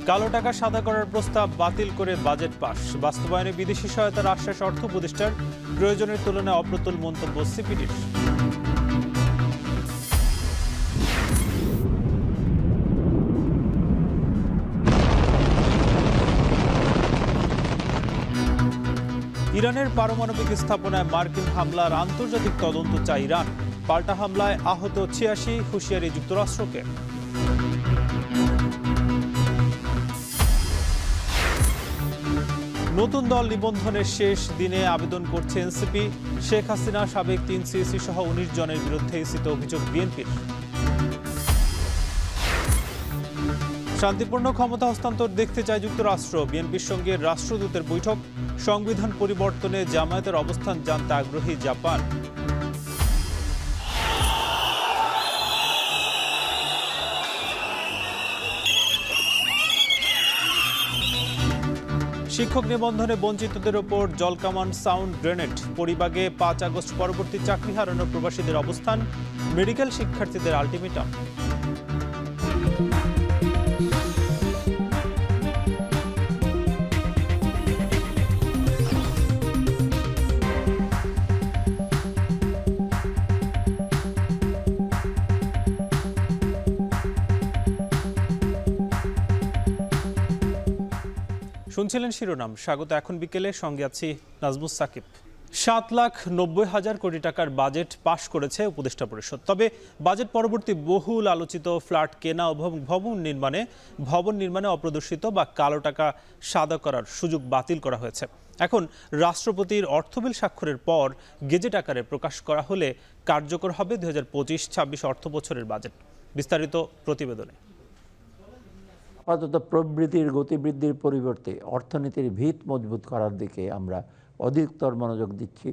কালো টাকা সাদা করার প্রস্তাব বাতিল করে বাজেট পাস। বাস্তবায়নে বিদেশি সহায়তার আশ্বাস অর্থ উপদেষ্টার, প্রয়োজনের তুলনায় অপ্রতুল মন্তব্য সিপিডির। ইরানের পারমাণবিক স্থাপনায় মার্কিন হামলার আন্তর্জাতিক তদন্ত চায় ইরান। পাল্টা হামলায় আহত ৮৬, হুঁশিয়ারি যুক্তরাষ্ট্রকে। নতুন দল নিবন্ধনের শেষ দিনে আবেদন করছে এনসিপি। শেখ হাসিনা, সাবেক ৩ সিএসি সহ ১৯ জনের বিরুদ্ধে ইসিতে অভিযোগ বিএনপির। শান্তিপূর্ণ ক্ষমতা হস্তান্তর দেখতে চায় যুক্তরাষ্ট্র। বিএনপির সঙ্গে রাষ্ট্রদূতের বৈঠক। সংবিধান পরিবর্তনে জামায়াতের অবস্থান জানতে আগ্রহী জাপান। শিক্ষক নিবন্ধনে বঞ্চিতদের ওপর জলকামান, সাউন্ড গ্রেনেড। পরিবাগে ৫ আগস্ট পরবর্তী চাকরি হারানো প্রবাসীদের অবস্থান। মেডিকেল শিক্ষার্থীদের আলটিমেটাম। শুনছিলেন শিরোনাম। স্বাগত। এখন বিকেলে সঙ্গে আছি নাজমুস সাকিব। ৭,৯০,০০০ কোটি টাকার বাজেট পাশ করেছে উপদেষ্টা পরিষদ। তবে বাজেট পরবর্তী বহুল আলোচিত ফ্ল্যাট কেনা ও ভবন নির্মাণে অপ্রদর্শিত বা কালো টাকা সাদা করার সুযোগ বাতিল করা হয়েছে। এখন রাষ্ট্রপতির অর্থবিল স্বাক্ষরের পর গেজেট আকারে প্রকাশ করা হলে কার্যকর হবে ২০২৫-২৬ অর্থ বছরের বাজেট। বিস্তারিত প্রতিবেদনে। আপাতত প্রবৃদ্ধির গতিবৃদ্ধির পরিবর্তে অর্থনীতির ভিত মজবুত করার দিকে আমরা অধিকতর মনোযোগ দিচ্ছি।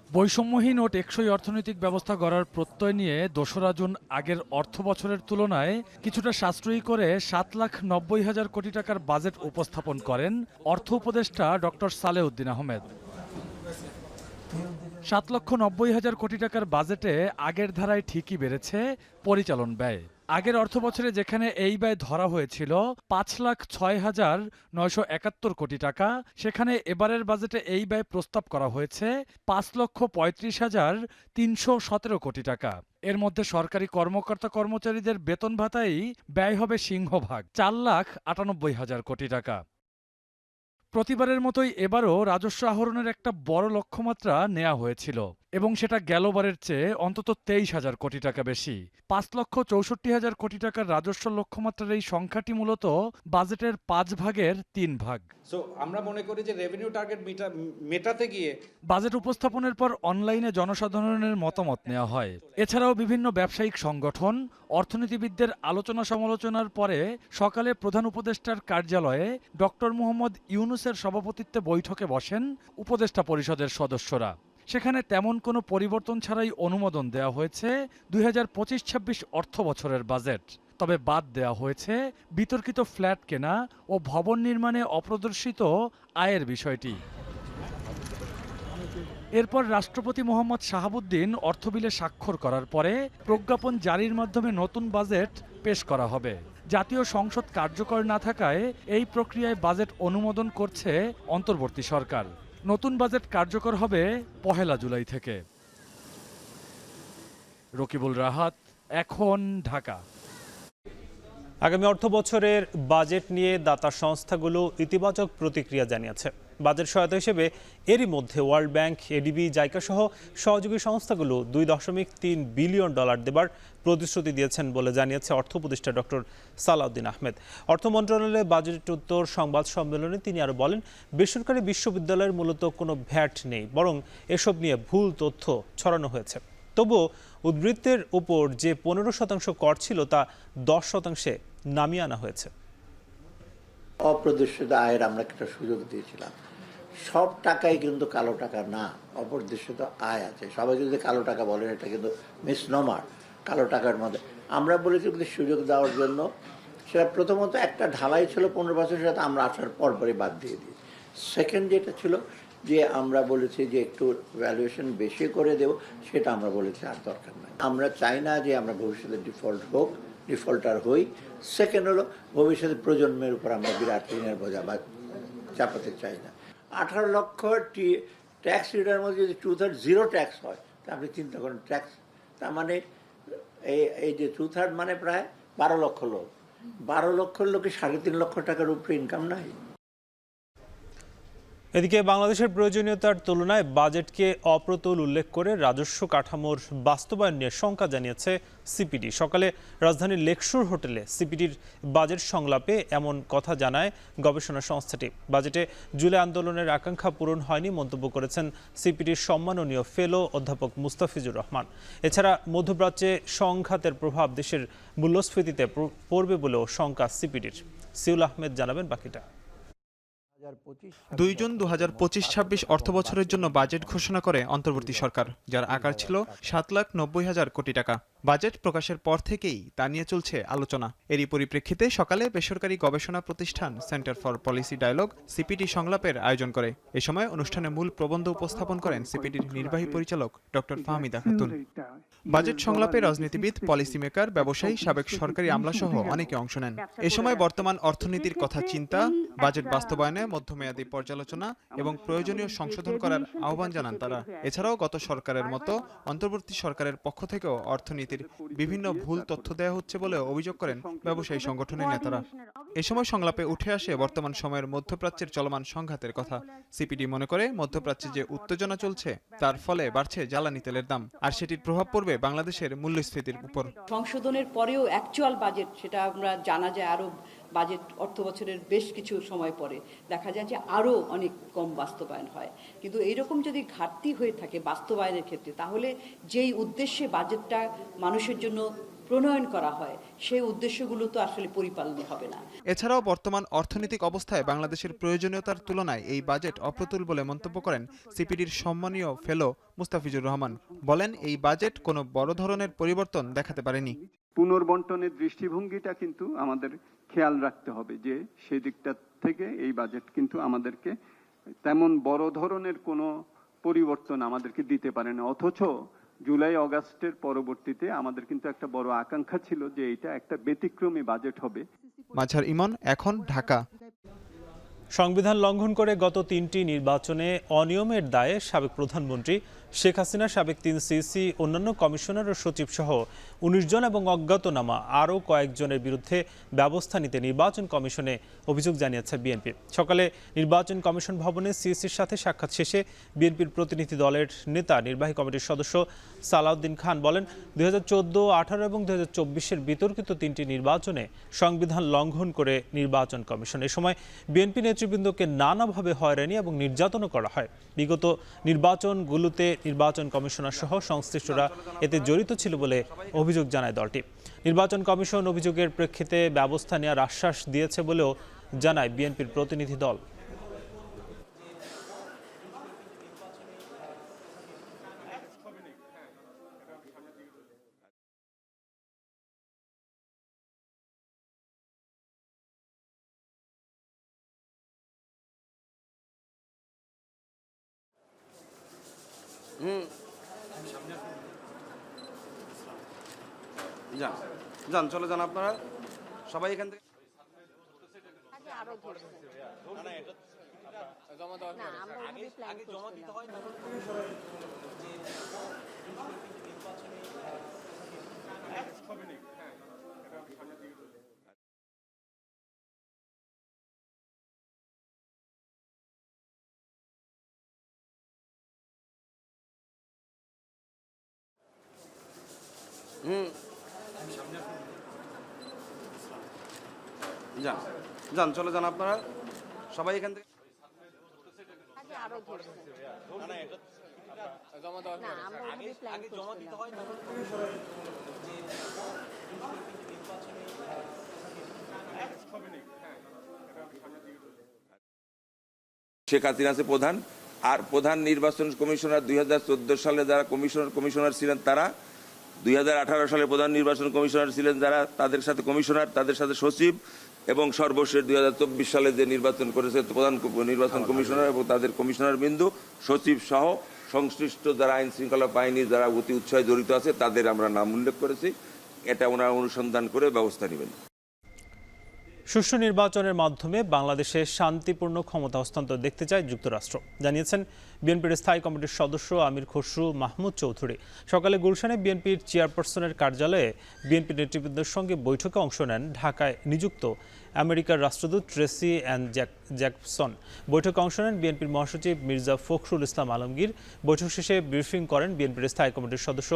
বৈষম্যহীন ও টেকসই অর্থনৈতিক ব্যবস্থা গড়ার প্রত্যয় নিয়ে ২রা জুন আগের অর্থ বছরের তুলনায় কিছুটা সাশ্রয়ী করে ৭,৯০,০০০ কোটি টাকার বাজেট উপস্থাপন করেন অর্থ উপদেষ্টা ডক্টর সালেউদ্দিন আহমেদ। ৭,৯০,০০০ কোটি টাকার বাজেটে আগের ধারায় ঠিকই বেড়েছে পরিচালন ব্যয়। আগের অর্থ বছরে যেখানে এই ব্যয় ধরা হয়েছিল ৫,০৬,৯৭১ কোটি টাকা, সেখানে এবারের বাজেটে এই ব্যয় প্রস্তাব করা হয়েছে ৫,৩৫,৩১৭ কোটি টাকা। এর মধ্যে সরকারি কর্মকর্তা কর্মচারীদের বেতন ভাতাই ব্যয় হবে সিংহভাগ, ৪,৯৮,০০০ কোটি টাকা। প্রতিবারের মতোই এবারও রাজস্ব আহরণের একটা বড় লক্ষ্যমাত্রা নেওয়া হয়েছিল এবং সেটা গেলবারের চেয়ে অন্তত ২৩,০০০ কোটি টাকা বেশি। ৫,৬৪,০০০ কোটি টাকার রাজস্ব লক্ষ্যমাত্রার এই সংখ্যাটি মূলত বাজেটের ৫ ভাগের ৩ ভাগ। আমরা মনে করি যে রেভিনিউ টার্গেট মেটাতে গিয়ে বাজেট উপস্থাপনের পর অনলাইনে জনসাধারণের মতামত নেওয়া হয়। এছাড়াও বিভিন্ন ব্যবসায়িক সংগঠন, অর্থনীতিবিদদের আলোচনা সমালোচনার পরে সকালে প্রধান উপদেষ্টার কার্যালয়ে ডক্টর মোহাম্মদ ইউনূসের সভাপতিত্বে বৈঠকে বসেন উপদেষ্টা পরিষদের সদস্যরা। সেখানে তেমন কোনো পরিবর্তন ছাড়াই অনুমোদন দেওয়া হয়েছে ২০২৫-২৬ অর্থ বছরের বাজেট। তবে বাদ দেওয়া হয়েছে বিতর্কিত ফ্ল্যাট কেনা ও ভবন নির্মাণে অপ্রদর্শিত আয়ের বিষয়টি। এরপর রাষ্ট্রপতি মোহাম্মদ শাহাবুদ্দিন অর্থবিলে স্বাক্ষর করার পরে প্রজ্ঞাপন জারির মাধ্যমে নতুন বাজেট পেশ করা হবে। জাতীয় সংসদ কার্যকর না থাকায় এই প্রক্রিয়ায় বাজেট অনুমোদন করছে অন্তর্বর্তী সরকার। নতুন বাজেট কার্যকর হবে ১ জুলাই থেকে। রকিবুল রাহাত, এখন, ঢাকা। আগামী অর্থ বছরের বাজেট নিয়ে দাতা সংস্থাগুলো ইতিবাচক প্রতিক্রিয়া জানিয়েছে। বাজেট সহায়তা হিসেবে এরই মধ্যে ওয়ার্ল্ড ব্যাংক, এডিবি, জাইকা সহ সহযোগী সংস্থাগুলো $2.3 বিলিয়ন দেবার প্রতিশ্রুতি দিয়েছেন বলে জানিয়েছে অর্থ উপদেষ্টা ডক্টর সালাউদ্দিন আহমেদ। অর্থ মন্ত্রণালয়ের বাজেট উত্তর সংবাদ সম্মেলনে তিনি আরও বলেন, বেসরকারি বিশ্ববিদ্যালয়ের মূলত কোনো ভ্যাট নেই, বরং এসব নিয়ে ভুল তথ্য ছড়ানো হয়েছে। তবুও উদ্বৃত্তের উপর যে 15% কর ছিল তা 10% নামিয়ে আনা হয়েছে। অপ্রদর্শিত আয়ের আমরা একটা সুযোগ দিয়েছিলাম। সব টাকাই কিন্তু কালো টাকা না, অপ্রদর্শিত আয় আছে। সবাই যদি কালো টাকা বলেন, এটা কিন্তু মিসনমার। কালো টাকার মধ্যে আমরা বলেছি সুযোগ দেওয়ার জন্য, সেটা প্রথমত একটা ঢালাই ছিল 15%, সেটা আমরা আসার পরপরই বাদ দিয়ে দিই। সেকেন্ড যেটা ছিল যে আমরা বলেছি যে একটু ভ্যালুয়েশন বেশি করে দেব, সেটা আমরা বলেছি আর দরকার নাই। আমরা চাই না যে আমরা ভবিষ্যতে ডিফল্ট হোক, ডিফল্টার হই। সেকেন্ড হলো ভবিষ্যতে প্রজন্মের উপর আমরা বিরাট ঋণের বোঝা বা চাপাতে চাই না। 18 লক্ষ ট্যাক্স রিটার্নের মধ্যে যদি 2/3 জিরো ট্যাক্স হয়, তা আপনি চিন্তা করেন ট্যাক্স, তার মানে এই যে 2/3 মানে প্রায় 12 লক্ষ লোক, 12 লক্ষ লোকে 3.5 লক্ষ টাকার উপরে ইনকাম নাই। এদিকে বাংলাদেশের প্রয়োজনীয়তার তুলনায় বাজেটকে অপ্রতুল উল্লেখ করে রাজস্ব কাঠামোর বাস্তবায়ন নিয়ে শঙ্কা জানিয়েছে সিপিডি। সকালে রাজধানীর লেকশোর হোটেলে সিপিডির বাজেট সংলাপে এমন কথা জানায় গবেষণা সংস্থাটি। বাজেটে জুলাই আন্দোলনের আকাঙ্ক্ষা পূরণ হয়নি মন্তব্য করেছেন সিপিডির সম্মাননীয় ফেলো অধ্যাপক মুস্তাফিজুর রহমান। এছাড়া মধ্যপ্রাচ্যে সংঘাতের প্রভাব দেশের মূল্যস্ফীতিতে পড়বে বলেও শঙ্কা সিপিডির। সিউল আহমেদ জানাবেন বাকিটা। 2 জুন 2025-26 অর্থবছরের জন্য বাজেট ঘোষণা করে অন্তর্বর্তী সরকার, যার আকার ছিল 7,90,000 কোটি টাকা। বাজেট প্রকাশের পর থেকেই তা নিয়ে চলছে আলোচনা। এরই পরিপ্রেক্ষিতে সকালে বেসরকারি গবেষণা প্রতিষ্ঠান Centre for Policy Dialogue CPD সংলাপের আয়োজন করে। এ সময় অনুষ্ঠানে মূল প্রবন্ধ উপস্থাপন করেন সিপিডির নির্বাহী পরিচালক ডক্টর ফাহমিদা খাতুন। বাজেট সংলাপে রাজনীতিবিদ, পলিসি মেকার, ব্যবসায়ী, সাবেক সরকারি আমলাসহ অনেকে অংশ নেন। এ সময় বর্তমান অর্থনীতির কথা চিন্তা, বাজেট বাস্তবায়নে মধ্যমেয়াদী পর্যালোচনা এবং প্রয়োজনীয় সংশোধন করার আহ্বান জানান তারা। এছাড়াও গত সরকারের মতো অন্তর্বর্তী সরকারের পক্ষ থেকেও অর্থনীতির বিভিন্ন ভুল তথ্য দেওয়া হচ্ছে বলে অভিযোগ করেন ব্যবসায়ী সংগঠনের নেতারা। এ সময় সংলাপে উঠে আসে বর্তমান সময়ের মধ্যপ্রাচ্যের চলমান সংঘাতের কথা। সিপিডি মনে করে মধ্যপ্রাচ্যে যে উত্তেজনা চলছে তার ফলে বাড়ছে জ্বালানি তেলের দাম, আর সেটির প্রভাব পড়বে বাংলাদেশের মূল্যস্ফীতির উপর। সংশোধনের পরেও অ্যাকচুয়াল বাজেট, সেটা আমরা জানা যায় আরো বাজেট অর্থ বছরের বেশ কিছু সময় পরে দেখা যায় যে আরো অনেক কম বাস্তবায়ন হয়। কিন্তু এইরকম যদি ঘাটতি হয়ে থাকে বাস্তবায়নের ক্ষেত্রে, তাহলে যেই উদ্দেশ্যে বাজেটটা মানুষের জন্য প্রণয়ন করা হয় সেই উদ্দেশ্যগুলো তো আসলে পরিপালন হবে না। এছাড়াও বর্তমান অর্থনৈতিক অবস্থায় বাংলাদেশের প্রয়োজনীয়তার তুলনায় এই বাজেট অপ্রতুল বলে মন্তব্য করেন সিপিডির সম্মানীয় ফেলো মুস্তাফিজুর রহমান। বলেন, এই বাজেট কোনো বড় ধরনের পরিবর্তন দেখাতে পারেনি। পুনর্বন্টনের দৃষ্টিভঙ্গিটা কিন্তু আমাদের খেয়াল রাখতে হবে যে সেই দিকটা থেকে এই বাজেট কিন্তু আমাদেরকে তেমন বড় ধরনের কোনো পরিবর্তন আমাদেরকে দিতে পারে না। অথচ জুলাই অগাস্টের পরবর্তীতে আমাদের কিন্তু একটা বড় আকাঙ্ক্ষা ছিল যে এটা একটা ব্যতিক্রমী বাজেট হবে। মাঝার ইমন, এখন, ঢাকা। সংবিধান লঙ্ঘন করে গত 3টি নির্বাচনে অনিয়মের দায়ে সাবেক প্রধানমন্ত্রী শেখ হাসিনা, সাবেক 3 সিসি, অন্যান্য কমিশনার ও সচিব সহ 19 জন এবং অজ্ঞাতনামা আরও কয়েকজনের বিরুদ্ধে ব্যবস্থা নিতে নির্বাচন কমিশনে অভিযোগ জানিয়েছে বিএনপি। সকালে নির্বাচন কমিশন ভবনে সিইসির সাথে সাক্ষাৎ শেষে বিএনপির প্রতিনিধি দলের নেতা নির্বাহী কমিটির সদস্য সালাউদ্দিন খান বলেন, 2014, 18 এবং 2024-এর বিতর্কিত 3টি নির্বাচনে সংবিধান লঙ্ঘন করে নির্বাচন কমিশন। এ সময় বিএনপি নেতৃবৃন্দকে নানাভাবে হয়রানি এবং নির্যাতনও করা হয়। বিগত নির্বাচনগুলোতে নির্বাচন কমিশনার সহ সংশ্লিষ্টরা এতে জড়িত ছিল বলে অভিযোগ জানায় দলটি। নির্বাচন কমিশন অভিযোগের প্রেক্ষিতে ব্যবস্থা নেওয়ার আশ্বাস দিয়েছে বলেও জানায় বিএনপির প্রতিনিধি দল। যান চলে যান আপনারা সবাই এখান থেকে। যান চলে যান আপনারা সবাই এখান থেকে। শেখ হাসিনা আছে প্রধান, আর প্রধান নির্বাচন কমিশনার 2014 সালে যারা কমিশনার ছিলেন তারা, 2018 সালে প্রধান নির্বাচন কমিশনার ছিলেন যারা, তাদের সাথে কমিশনার, তাদের সাথে সচিব, এবং সর্বশেষ 2024 সালে যে নির্বাচন করেছে প্রধান নির্বাচন কমিশনার এবং তাদের কমিশনার বিন্দু, সচিব সহ সংশ্লিষ্ট যারা আইন শৃঙ্খলা বাহিনী যারা অতি উৎসাহে জড়িত আছে তাদের আমরা নাম উল্লেখ করেছি এটা ওনারা অনুসন্ধান করে ব্যবস্থা নেবেন। সুষ্ঠু নির্বাচনের মাধ্যমে বাংলাদেশে শান্তিপূর্ণ ক্ষমতা হস্তান্তর দেখতে চায় যুক্তরাষ্ট্র, জানিয়েছেন বিএনপির স্থায়ী কমিটির সদস্য আমির খসরু মাহমুদ চৌধুরী। সকালে গুলশানে বিএনপির চেয়ারপারসনের কার্যালয়ে বিএনপি নেতৃবৃন্দের সঙ্গে বৈঠকে অংশ নেন ঢাকায় নিযুক্ত আমেরিকার রাষ্ট্রদূত ট্রেসি অ্যান্ড জ্যাকসন। বৈঠকে অংশ নেন বিএনপির মহাসচিব মির্জা ফখরুল ইসলাম আলমগীর। বৈঠক শেষে ব্রিফিং করেন বিএনপির স্থায়ী কমিটির সদস্য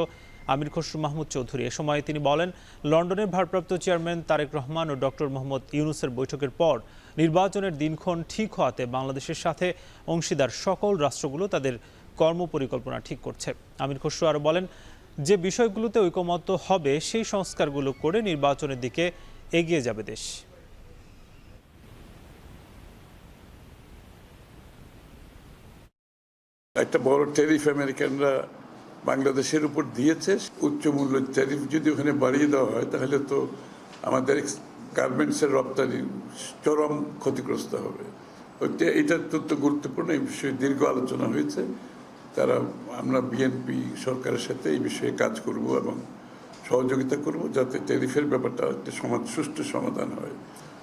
আমির খসরু মাহমুদ চৌধুরী। এ সময় তিনি বলেন, লন্ডনের ভারপ্রাপ্ত চেয়ারম্যান তারেক রহমান ও ডক্টর মোহাম্মদ ইউনূসের বৈঠকের পর নির্বাচনের দিনক্ষণ ঠিক হওয়াতে বাংলাদেশের সাথে অংশীদার সকল রাষ্ট্রগুলো তাদের কর্মপরিকল্পনা ঠিক করছে। আমির খসরু আরও বলেন, যে বিষয়গুলোতে ঐকমত্য হবে সেই সংস্কারগুলো করে নির্বাচনের দিকে এগিয়ে যাবে দেশ। একটা বড় ট্যারিফ আমেরিকানরা বাংলাদেশের উপর দিয়েছে। উচ্চ মূল্যের ট্যারিফ যদি ওখানে বাড়িয়ে দেওয়া হয় তাহলে তো আমাদের গার্মেন্টসের রপ্তানি চরম ক্ষতিগ্রস্ত হবে। এটা অত্যন্ত গুরুত্বপূর্ণ। এই বিষয়ে দীর্ঘ আলোচনা হয়েছে। আমরা বিএনপি সরকারের সাথে এই বিষয়ে কাজ করব এবং সহযোগিতা করব যাতে ট্যারিফের ব্যাপারটা একটা সুষ্ঠু সমাধান হয়।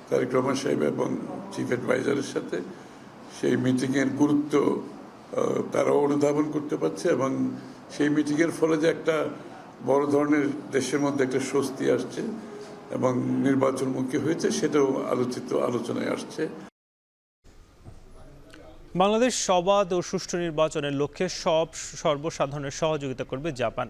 তারেক রহমান সাহেব এবং চিফ অ্যাডভাইজারের সাথে সেই মিটিংয়ের গুরুত্ব তারা অনুধাবন করতে পারছে এবং সেই মিটিংয়ের ফলে যে একটা বড় ধরনের দেশের মধ্যে একটা স্বস্তি আসছে এবং নির্বাচনমুখী হয়েছে সেটাও আলোচনায় আসছে। বাংলাদেশ সবাদ ও সুষ্ঠু নির্বাচনের লক্ষ্যে সর্বসাধারণের সহযোগিতা করবে জাপান।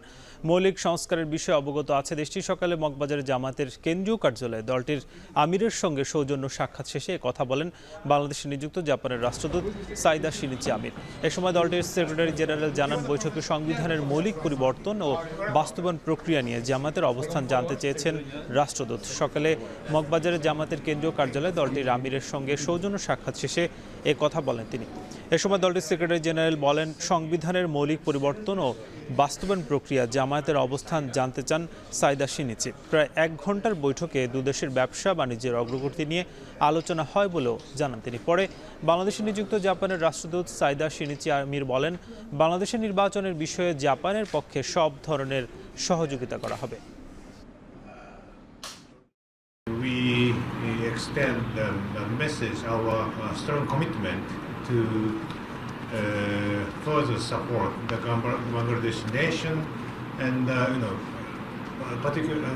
মৌলিক সংস্কারের বিষয়ে অবগত আছে দেশটি। সকালে মগবাজারে জামাতের কেন্দ্রীয় কার্যালয়ে দলটির আমিরের সঙ্গে সৌজন্য সাক্ষাৎ শেষে কথা বলেন বাংলাদেশে নিযুক্ত জাপানের রাষ্ট্রদূত সাইদা শিনিচি আমির। এ সময় দলটির সেক্রেটারি জেনারেল জানান, বৈঠকে সংবিধানের মৌলিক পরিবর্তন ও বাস্তবায়ন প্রক্রিয়া নিয়ে জামাতের অবস্থান জানতে চেয়েছেন রাষ্ট্রদূত। সকালে মগবাজারে জামাতের কেন্দ্রীয় কার্যালয়ে দলটির আমিরের সঙ্গে সৌজন্য সাক্ষাৎ শেষে এ কথা বলেন তিনি। এ সময় দলটির সেক্রেটারি জেনারেল বলেন, সংবিধানের মৌলিক পরিবর্তন ও বাস্তবায়ন প্রক্রিয়া জামায়াতের অবস্থান জানতে চান সাইদা শিনিচি। প্রায় 1 ঘন্টার বৈঠকে দুদেশের ব্যবসা বাণিজ্যের অগ্রগতি নিয়ে আলোচনা হয় বলেও জানান তিনি। পরে বাংলাদেশে নিযুক্ত জাপানের রাষ্ট্রদূত সাইদা শিনিচি আমির বলেন, বাংলাদেশের নির্বাচনের বিষয়ে জাপানের পক্ষে সব ধরনের সহযোগিতা করা হবে। We extend the message, our strong commitment to further support the Bangladesh nation, and particularly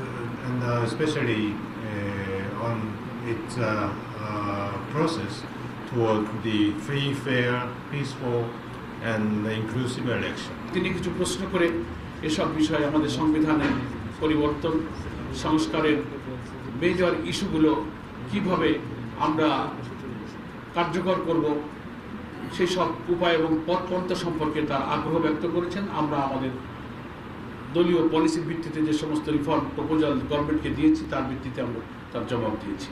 and especially on its process toward the free, fair, peaceful, and inclusive election. তিনি কিছু প্রশ্ন করে এসব বিষয়ে আমাদের সংবিধানের পরিবর্তন, সংস্কারের মেজর ইস্যুগুলো কিভাবে আমরা কার্যকর করব সেই সব উপায় এবং পথপন্থা সম্পর্কে তার আগ্রহ ব্যক্ত করেছেন। আমরা আমাদের দলীয় পলিসির ভিত্তিতে যে সমস্ত রিফর্ম প্রপোজাল গভর্নমেন্টকে দিয়েছি তার ভিত্তিতে আমরা তার জবাব দিয়েছি।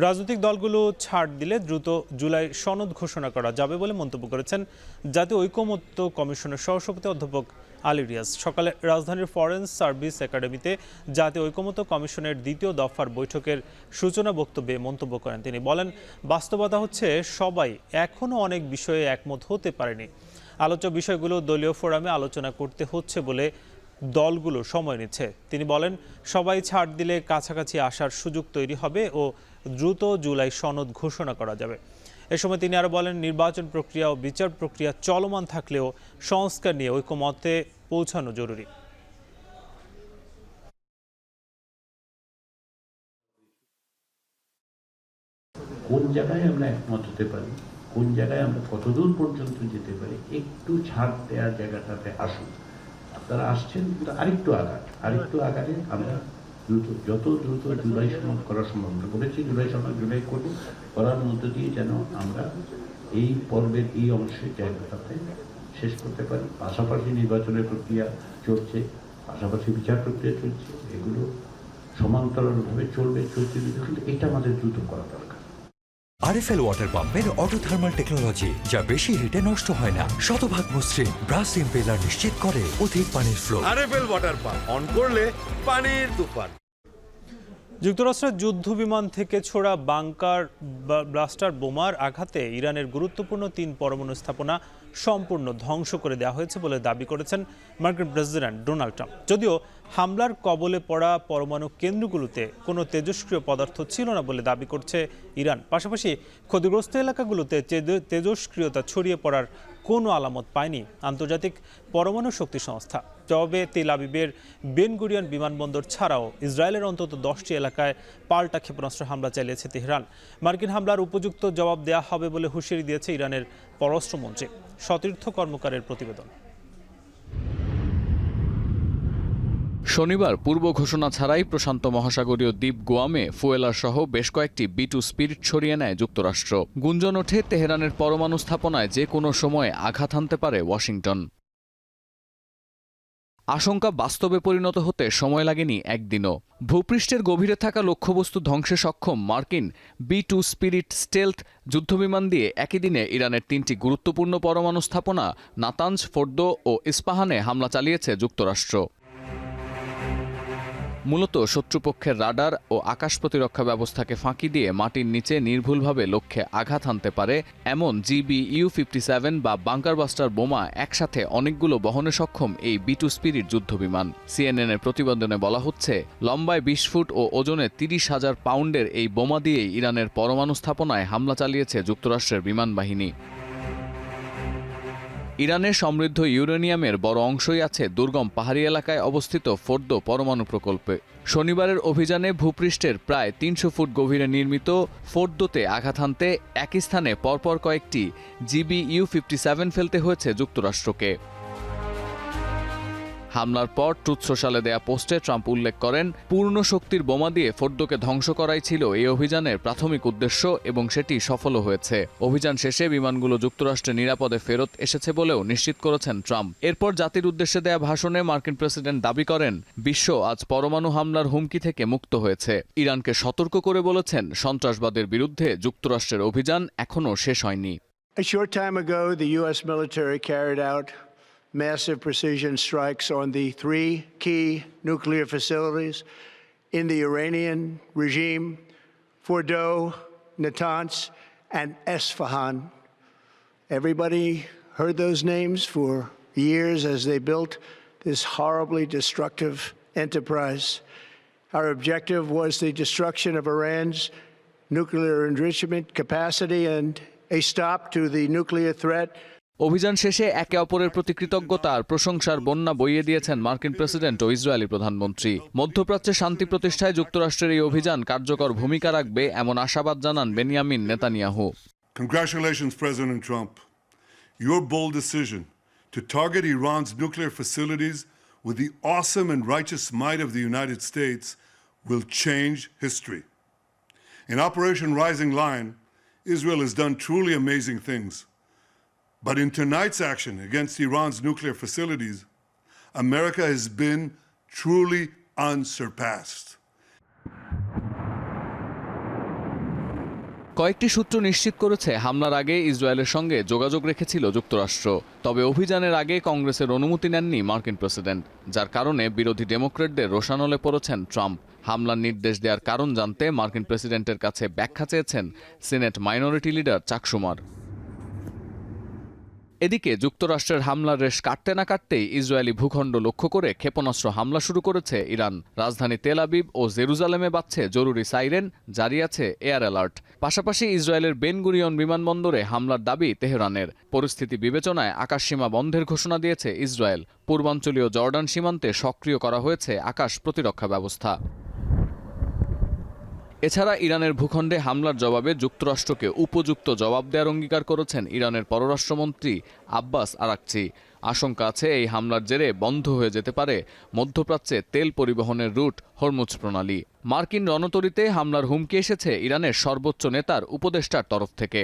রাজনৈতিক দলগুলো ছাড় দিলে দ্রুত জুলাই সনদ ঘোষণা করা যাবে বলে মন্তব্য করেছেন জাতীয় ঐকমত্য কমিশনের সহসভাপতি অধ্যাপক আলী রিয়াজ। সকালে রাজধানীর ফরেন সার্ভিস একাডেমিতে জাতীয় ঐকমত্য কমিশনের 2য় দফার বৈঠকের সূচনা বক্তব্যে মন্তব্য করেন তিনি। বলেন, বাস্তবতা হচ্ছে সবাই এখনও অনেক বিষয়ে একমত হতে পারেনি। আলোচ্য বিষয়গুলো দলীয় ফোরামে আলোচনা করতে হচ্ছে বলে দলগুলো সময় নিচ্ছে। তিনি বলেন, সবাই ছাড় দিলে কাছাকাছি আসার সুযোগ তৈরি হবে ও দ্রুত জুলাই সনদ ঘোষণা করা যাবে। এ সময় তিনি আরও বলেন, নির্বাচন প্রক্রিয়া ও বিচার প্রক্রিয়া চলমান থাকলেও সংস্কার নিয়ে ঐকমত্যে পৌঁছানো জরুরি। কোন জায়গায় আমরা একমত হতে পারি, কোন জায়গায় আমরা কতদূর পর্যন্ত যেতে পারি, একটু ছাড় দেওয়ার জায়গাটাতে আসুন। আপনারা আসছেন, আরেকটু আগালে আমরা যত দ্রুত জুলাই সনদ করা সম্ভব। আমরা বলেছি জুলাই সনদ জুলাই করার মধ্য দিয়ে যেন আমরা এই পর্বের এই অংশের জায়গাটাতে শেষ করতে পারি। পাশাপাশি নির্বাচনের প্রক্রিয়া চলছে, পাশাপাশি বিচার প্রক্রিয়া চলছে, এগুলো সমান্তরালভাবে চলতে দিতে, কিন্তু এটা আমাদের দ্রুত করা দরকার। আরএফএল ওয়াটার পাম্পের অটো থার্মাল টেকনোলজি, যা বেশি হিটে নষ্ট হয় না, শতভাগ মসৃণ, ব্রাশ ইম্পেলার নিশ্চিত করে অধিক পানির flow. RFL water pump on করলে পানির তুফান। যুক্তরাষ্ট্রের যুদ্ধ বিমান থেকে ছোড়া বাংকার ব্লাস্টার বোমার আঘাতে ইরানের গুরুত্বপূর্ণ 3 পরমাণু স্থাপনা সম্পূর্ণ ধ্বংস করে দেওয়া হয়েছে বলে দাবি করেছেন মার্কিন প্রেসিডেন্ট ডোনাল্ড ট্রাম্প। যদিও হামলার কবলে পড়া পরমাণু কেন্দ্রগুলোতে কোনো তেজস্ক্রিয় পদার্থ ছিল না বলে দাবি করছে ইরান। পাশাপাশি ক্ষতিগ্রস্ত এলাকাগুলোতে তেজস্ক্রিয়তা ছড়িয়ে পড়ার কোনো আলামত পায়নি আন্তর্জাতিক পরমাণু শক্তি সংস্থা। জবাবে তেল আবিবের বেন গুরিয়ন বিমানবন্দর ছাড়াও ইসরায়েলের অন্তত 10টি এলাকায় পাল্টা ক্ষেপণাস্ত্র হামলা চালিয়েছে তেহরান। মার্কিন হামলার উপযুক্ত জবাব দেওয়া হবে বলে হুঁশিয়ারি দিয়েছে ইরানের পররাষ্ট্রমন্ত্রী। সতীর্থ কর্মকারের প্রতিবেদন। শনিবার পূর্ব ঘোষণা ছাড়াই প্রশান্ত মহাসাগরীয় দ্বীপ গুয়ামে ফুয়েলার সহ বেশ কয়েকটি B2 স্পিরিট ছড়িয়ে নেয় যুক্তরাষ্ট্র। গুঞ্জন ওঠে তেহরানের পরমাণু স্থাপনায় যে কোনো সময় আঘাত হানতে পারে ওয়াশিংটন। আশঙ্কা বাস্তবে পরিণত হতে সময় লাগেনি একদিনও। ভূপৃষ্ঠের গভীরে থাকা লক্ষ্যবস্তু ধ্বংসে সক্ষম মার্কিন B2 স্পিরিট স্টেলথ যুদ্ধবিমান দিয়ে একই দিনে ইরানের 3টি গুরুত্বপূর্ণ পরমাণু স্থাপনা নাতানজ, ফোর্দো ও ইস্পাহানে হামলা চালিয়েছে যুক্তরাষ্ট্র। মূলত শত্রুপক্ষের রাডার ও আকাশ প্রতিরক্ষা ব্যবস্থাকে ফাঁকি দিয়ে মাটির নিচে নির্ভুলভাবে লক্ষ্যে আঘাত হানতে পারে এমন GBU-57 বা বাংকারবাস্টার বোমা একসাথে অনেকগুলো বহনে সক্ষম এই B2 স্পিরিট যুদ্ধবিমান। CNN-এর প্রতিবেদনে বলা হচ্ছে, লম্বায় 20 ফুট ও ওজনে 30,000 পাউন্ডের এই বোমা দিয়েই ইরানের পরমাণু স্থাপনায় হামলা চালিয়েছে যুক্তরাষ্ট্রের বিমান বাহিনী। ইরানের সমৃদ্ধ ইউরেনিয়ামের বড় অংশই আছে দুর্গম পাহাড়ি এলাকায় অবস্থিত ফোর্দো পরমাণু প্রকল্পে। শনিবারের অভিযানে ভূপৃষ্ঠের প্রায় 300 ফুট গভীরে নির্মিত ফোর্দোতে আঘাত হানতে একই স্থানে পরপর কয়েকটি GBU-57 ফেলতে হয়েছে যুক্তরাষ্ট্রকে। হামলার পর ট্রুথ সোশ্যালে দেয়া পোস্টে ট্রাম্প উল্লেখ করেন, পূর্ণ শক্তির বোমা দিয়ে ফোর্দোকে ধ্বংস করাই ছিল এই অভিযানের প্রাথমিক উদ্দেশ্য এবং সেটি সফলও হয়েছে। অভিযান শেষে বিমানগুলো যুক্তরাষ্ট্রে নিরাপদে ফেরত এসেছে বলেও নিশ্চিত করেছেন ট্রাম্প। এরপর জাতির উদ্দেশ্যে দেয়া ভাষণে মার্কিন প্রেসিডেন্ট দাবি করেন, বিশ্ব আজ পরমাণু হামলার হুমকি থেকে মুক্ত হয়েছে। ইরানকে সতর্ক করে বলেছেন, সন্ত্রাসবাদের বিরুদ্ধে যুক্তরাষ্ট্রের অভিযান এখনও শেষ হয়নি। A short time ago, the U.S. military carried out massive precision strikes on the 3 key nuclear facilities in the Iranian regime, Fordo, Natanz, and Esfahan. Everybody heard those names for years as they built this horribly destructive enterprise. Our objective was the destruction of Iran's nuclear enrichment capacity and a stop to the nuclear threat. অভিযান শেষে একে অপরের প্রতি কৃতজ্ঞতা আর প্রশংসার বন্যা বইয়ে দিয়েছেন মার্কিন প্রেসিডেন্ট ও ইসরায়েলি প্রধানমন্ত্রী। মধ্যপ্রাচ্যে শান্তি প্রতিষ্ঠায় যুক্তরাষ্ট্রের এই অভিযান কার্যকর ভূমিকা রাখবে এমন আশাবাদ জানান Benjamin Netanyahu. Congratulations, President Trump. Your bold decision to target Iran's nuclear facilities with the awesome and righteous might of the United States will change history. In Operation Rising Lion, Israel has done truly amazing things. But in tonight's action against Iran's nuclear facilities, America has been truly unsurpassed. কয়েকটি সূত্র নিশ্চিত করেছে, হামলার আগে ইসরায়েলের সঙ্গে যোগাযোগ রেখেছিল যুক্তরাষ্ট্র। তবে অভিযানের আগে কংগ্রেসের অনুমতি নেননি মার্কিন প্রেসিডেন্ট, যার কারণে বিরোধী ডেমোক্রেটদের রোষানলে পড়েছেন ট্রাম্প। হামলার নির্দেশ দেওয়ার কারণ জানতে মার্কিন প্রেসিডেন্টের কাছে ব্যাখ্যা চেয়েছেন সিনেট মাইনরিটি লিডার চাক শুমার। এদিকে যুক্তরাষ্ট্রের হামলার রেশ কাটতে না কাটতেই ইসরায়েলি ভূখণ্ড লক্ষ্য করে ক্ষেপণাস্ত্র হামলা শুরু করেছে ইরান। রাজধানী তেল আবিব ও জেরুজালেমে বাজছে জরুরি সাইরেন, জারি আছে এয়ার অ্যালার্ট। পাশাপাশি ইসরায়েলের বেন গুরিয়ন বিমানবন্দরে হামলার দাবি তেহরানের। পরিস্থিতি বিবেচনায় আকাশসীমা বন্ধের ঘোষণা দিয়েছে ইসরায়েল। পূর্বাঞ্চলীয় জর্ডান সীমান্তে সক্রিয় করা হয়েছে আকাশ প্রতিরক্ষা ব্যবস্থা। এছাড়া ইরানের ভূখণ্ডে হামলার জবাবে যুক্তরাষ্ট্রকে উপযুক্ত জবাব দেওয়ার অঙ্গীকার করেছেন ইরানের পররাষ্ট্রমন্ত্রী আব্বাস আরাকচি। আশঙ্কা আছে এই হামলার জেরে বন্ধ হয়ে যেতে পারে মধ্যপ্রাচ্যে তেল পরিবহনের রুট হরমুজ প্রণালী। মার্কিন রণতরীতে হামলার হুমকি এসেছে ইরানের সর্বোচ্চ নেতার উপদেষ্টার তরফ থেকে।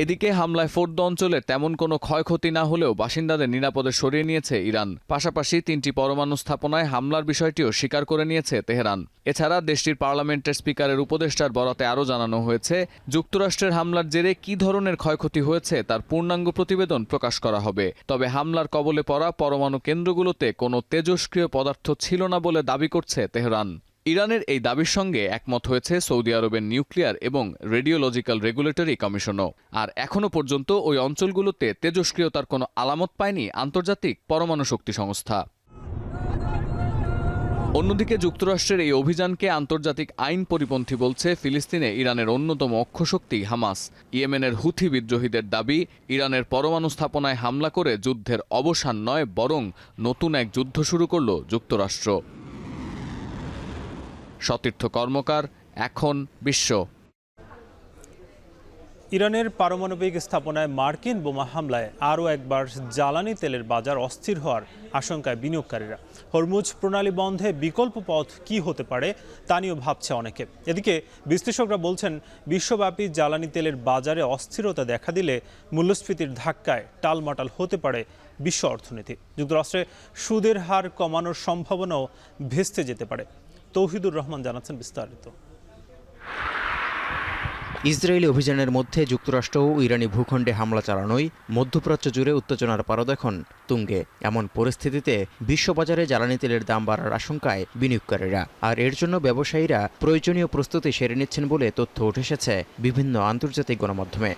এদিকে হামলায় ফোর্দো অঞ্চলে তেমন কোনো ক্ষয়ক্ষতি না হলেও বাসিন্দাদের নিরাপদে সরিয়ে নিয়েছে ইরান। পাশাপাশি 3টি পরমাণু স্থাপনায় হামলার বিষয়টিও স্বীকার করে নিয়েছে তেহরান। এছাড়া দেশটির পার্লামেন্টের স্পিকারের উপদেষ্টার বরাতে আরও জানানো হয়েছে, যুক্তরাষ্ট্রের হামলার জেরে কী ধরনের ক্ষয়ক্ষতি হয়েছে তার পূর্ণাঙ্গ প্রতিবেদন প্রকাশ করা হবে। তবে হামলার কবলে পড়া পরমাণু কেন্দ্রগুলোতে কোনো তেজস্ক্রিয় পদার্থ ছিল না বলে দাবি করছে তেহরান। ইরানের এই দাবির সঙ্গে একমত হয়েছে সৌদি আরবের নিউক্লিয়ার এবং রেডিওলজিক্যাল রেগুলেটরি কমিশনও। আর এখনও পর্যন্ত ওই অঞ্চলগুলোতে তেজস্ক্রিয়তার কোনো আলামত পায়নি আন্তর্জাতিক পরমাণু শক্তি সংস্থা। অন্যদিকে যুক্তরাষ্ট্রের এই অভিযানকে আন্তর্জাতিক আইন পরিপন্থী বলছে ফিলিস্তিনে ইরানের অন্যতম অক্ষশক্তি হামাস। ইয়েমেনের হুথি বিদ্রোহীদের দাবি, ইরানের পরমাণু স্থাপনায় হামলা করে যুদ্ধের অবসান নয়, বরং নতুন এক যুদ্ধ শুরু করল যুক্তরাষ্ট্র। সতীর্থ কর্মকার, এখন বিশ্ব। ইরানের পারমাণবিক স্থাপনায় মার্কিন বোমা হামলায় আরও একবার জ্বালানি তেলের বাজার অস্থির হওয়ার আশঙ্কায় বিনিয়োগকারীরা। হরমুজ প্রণালী বন্ধে বিকল্প পথ কি হতে পারে তা নিয়েও ভাবছে অনেকে। এদিকে বিশ্লেষকরা বলছেন, বিশ্বব্যাপী জ্বালানি তেলের বাজারে অস্থিরতা দেখা দিলে মূল্যস্ফীতির ধাক্কায় টালমাটাল হতে পারে বিশ্ব অর্থনীতি। যুক্তরাষ্ট্রে সুদের হার কমানোর সম্ভাবনাও ভেস্তে যেতে পারে। তৌহিদুর রহমান জানাচ্ছেন বিস্তারিত। ইসরায়েলি অভিযানের মধ্যে যুক্তরাষ্ট্র ও ইরানি ভূখণ্ডে হামলা চালানোই মধ্যপ্রাচ্য জুড়ে উত্তেজনার পারদ এখন তুঙ্গে। এমন পরিস্থিতিতে বিশ্ববাজারে জ্বালানি তেলের দাম বাড়ার আশঙ্কায় বিনিয়োগকারীরা, আর এর জন্য ব্যবসায়ীরা প্রয়োজনীয় প্রস্তুতি সেরে নিচ্ছেন বলে তথ্য উঠে এসেছে বিভিন্ন আন্তর্জাতিক গণমাধ্যমে।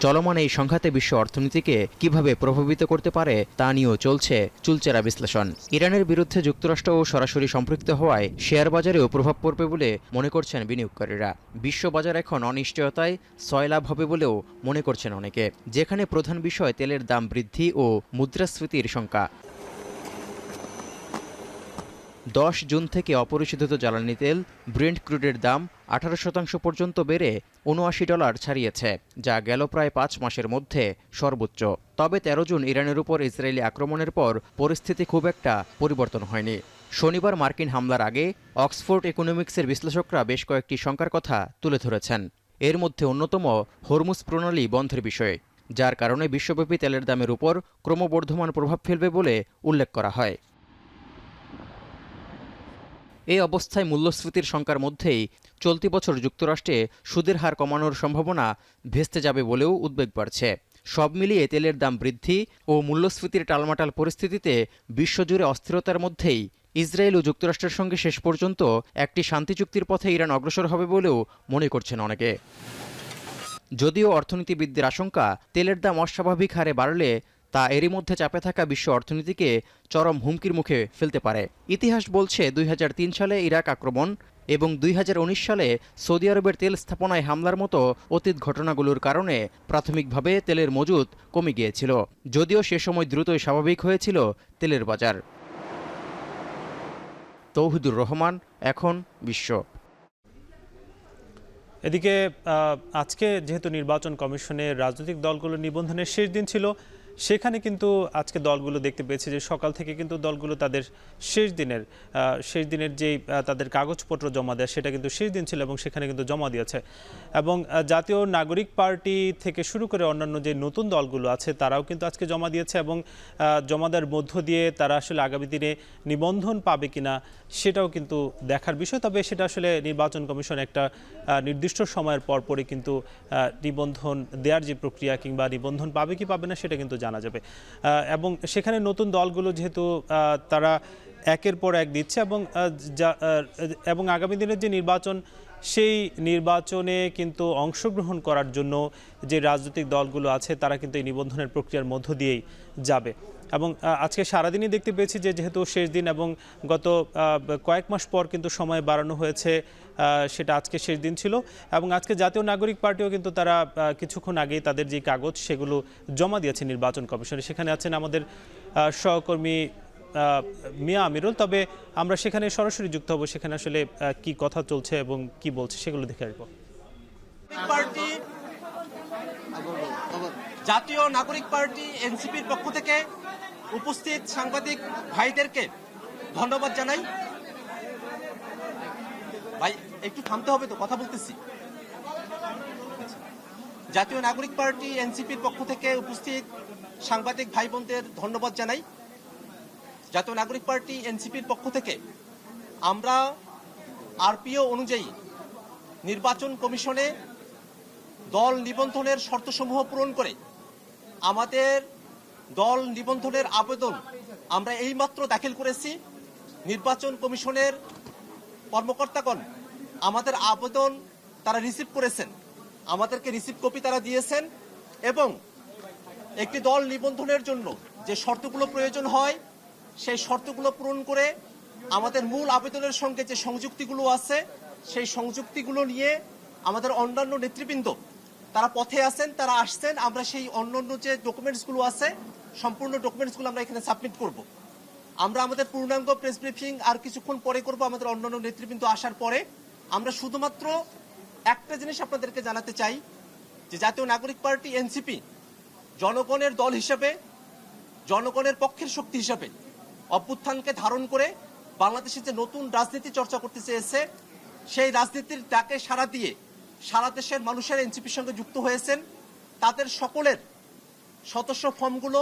চলমান এই সংঘাতে বিশ্ব অর্থনীতিকে কিভাবে প্রভাবিত করতে পারে তা নিয়েও চলছে চুলচেরা বিশ্লেষণ। ইরানের বিরুদ্ধে যুক্তরাষ্ট্রও সরাসরি সম্পৃক্ত হওয়ায় শেয়ার বাজারেও প্রভাব পড়বে বলে মনে করছেন বিনিয়োগকারীরা। বিশ্ববাজার এখন অনিশ্চয়তায় সয়লাভ হবে বলেও মনে করছেন অনেকে, যেখানে প্রধান বিষয় তেলের দাম বৃদ্ধি ও মুদ্রাস্ফীতির শঙ্কা। 10 জুন থেকে অপরিশোধিত জ্বালানি তেল ব্রেন্ট ক্রুডের দাম 18% পর্যন্ত বেড়ে $79 ছাড়িয়েছে, যা গেল প্রায় 5 মাসের মধ্যে সর্বোচ্চ। তবে 13 জুন ইরানের উপর ইসরায়েলি আক্রমণের পর পরিস্থিতি খুব একটা পরিবর্তন হয়নি। শনিবার মার্কিন হামলার আগে অক্সফোর্ড ইকোনমিক্সের বিশ্লেষকরা বেশ কয়েকটি শঙ্কার কথা তুলে ধরেছেন। এর মধ্যে অন্যতম হরমুজ প্রণালী বন্ধের বিষয়, যার কারণে বিশ্বব্যাপী তেলের দামের উপর ক্রমবর্ধমান প্রভাব ফেলবে বলে উল্লেখ করা হয়। এই অবস্থায় মূল্যস্ফীতির শঙ্কার মধ্যেই চলতি বছর যুক্তরাষ্ট্রে সুদের হার কমানোর সম্ভাবনা ভেস্তে যাবে বলেও উদ্বেগ বাড়ছে। সব মিলিয়ে তেলের দাম বৃদ্ধি ও মূল্যস্ফীতির টালমাটাল পরিস্থিতিতে বিশ্বজুড়ে অস্থিরতার মধ্যেই ইসরায়েল ও যুক্তরাষ্ট্রের সঙ্গে শেষ পর্যন্ত একটি শান্তি চুক্তির পথে ইরান অগ্রসর হবে বলেও মনে করছেন অনেকে। যদিও অর্থনীতিবিদদের আশঙ্কা, তেলের দাম অস্বাভাবিক হারে বাড়লে তা এরই মধ্যে চাপে থাকা বিশ্ব অর্থনীতিকে চরম হুমকির মুখে ফেলতে পারে। ইতিহাস বলছে 2003 সালে ইরাক আক্রমণ এবং 2019 সালে সৌদি আরবের তেল স্থাপনায় হামলার মতো অতীত ঘটনাগুলোর কারণে প্রাথমিকভাবে তেলের মজুত কমে গিয়েছিল, যদিও সে সময় দ্রুতই স্বাভাবিক হয়েছিল তেলের বাজার। তৌহিদুর রহমান, এখন বিশ্ব। এদিকে আজকে যেহেতু নির্বাচন কমিশনের রাজনৈতিক দলগুলোর নিবন্ধনের শেষ দিন ছিল, সেখানে কিন্তু আজকে দলগুলো দেখতে পেয়েছে যে সকাল থেকে কিন্তু দলগুলো তাদের শেষ দিনের যেই তাদের কাগজপত্র জমা দেয় সেটা কিন্তু শেষ দিন ছিল এবং সেখানে কিন্তু জমা দিয়েছে। এবং জাতীয় নাগরিক পার্টি থেকে শুরু করে অন্যান্য যে নতুন দলগুলো আছে তারাও কিন্তু আজকে জমা দিয়েছে এবং জমা দেওয়ার মধ্য দিয়ে তারা আসলে আগামী দিনে নিবন্ধন পাবে কিনা সেটাও কিন্তু দেখার বিষয়। তবে সেটা আসলে নির্বাচন কমিশন একটা নির্দিষ্ট সময়ের পরপরই কিন্তু নিবন্ধন দেওয়ার যে প্রক্রিয়া কিংবা নিবন্ধন পাবে কি পাবে না সেটা কিন্তু জানা যাবে। এবং সেখানে নতুন দলগুলো যেহেতু তারা একের পর এক দিচ্ছে এবং আগামী দিনের যে নির্বাচন সেই নির্বাচনে কিন্তু অংশগ্রহণ করার জন্য যে রাজনৈতিক দলগুলো আছে তারা কিন্তু এই নিবন্ধনের প্রক্রিয়ার মধ্য দিয়েই যাবে। এবং আজকে সারাদিনই দেখতে পেয়েছি যে যেহেতু শেষ দিন এবং গত কয়েক মাস পর কিন্তু সময় বাড়ানো হয়েছে, সেটা আজকে শেষ দিন ছিল। এবং আজকে জাতীয় নাগরিক পার্টিও কিন্তু তারা কিছুক্ষণ আগেই তাদের যে কাগজ সেগুলো জমা দিয়েছে নির্বাচন কমিশনে। সেখানে আছেন আমাদের সহকর্মী মিয়া আমিরুল। তবে আমরা সেখানে সরাসরি যুক্ত হব, সেখানে আসলে কি কথা চলছে এবং কি বলছে সেগুলো দেখে আসবো। জাতীয় নাগরিক পার্টি এনসিপির পক্ষ থেকে উপস্থিত সাংবাদিক ভাইদেরকে ধন্যবাদ জানাই। ভাই একটু থামতে হবে তো, কথা বলতেছি। জাতীয় নাগরিক পার্টি এনসিপির পক্ষ থেকে উপস্থিত সাংবাদিক ভাই বোনদের ধন্যবাদ জানাই। জাতীয় নাগরিক পার্টি এনসিপির পক্ষ থেকে আমরা আরপিও অনুযায়ী নির্বাচন কমিশনে দল নিবন্ধনের শর্তসমূহ পূরণ করে আমাদের দল নিবন্ধনের আবেদন আমরা এইমাত্র দাখিল করেছি নির্বাচন কমিশনের কর্মকর্তাগণ আমাদের আবেদন তারা রিসিভ করেছেন, আমাদেরকে রিসিভ কপি তারা দিয়েছেন এবং একটি দল নিবন্ধনের জন্য যে শর্তগুলো প্রয়োজন হয় সেই শর্তগুলো পূরণ করে আমাদের মূল আবেদনের সঙ্গে যে সংযুক্তিগুলো আছে সেই সংযুক্তিগুলো নিয়ে আমাদের অন্যান্য নেতৃবৃন্দ তারা পথে আছেন, তারা আসছেন। আমরা সেই অন্যান্য যে ডকুমেন্টসগুলো আছে সম্পূর্ণ ডকুমেন্টসগুলো আমরা এখানে সাবমিট করব। আমরা আমাদের পূর্ণাঙ্গ প্রেস ব্রিফিং আর কিছুক্ষণ পরে করব আমাদের অন্যান্য নেতৃবৃন্দ আসার পরে। আমরা শুধুমাত্র একটা জিনিস আপনাদেরকে জানাতে চাই যে জাতীয় নাগরিক পার্টি এনসিপি জনগণের দল হিসেবে, জনগণের পক্ষের শক্তি হিসেবে অভ্যুত্থানকে ধারণ করে বাংলাদেশে যে নতুন রাজনীতি চর্চা করতে চেয়েছে সেই রাজনীতির ডাকে সাড়া দিয়ে সারা দেশের মানুষের এনসিপির সঙ্গে যুক্ত হয়েছেন। তাদের সকলের সদস্য ফর্মগুলো,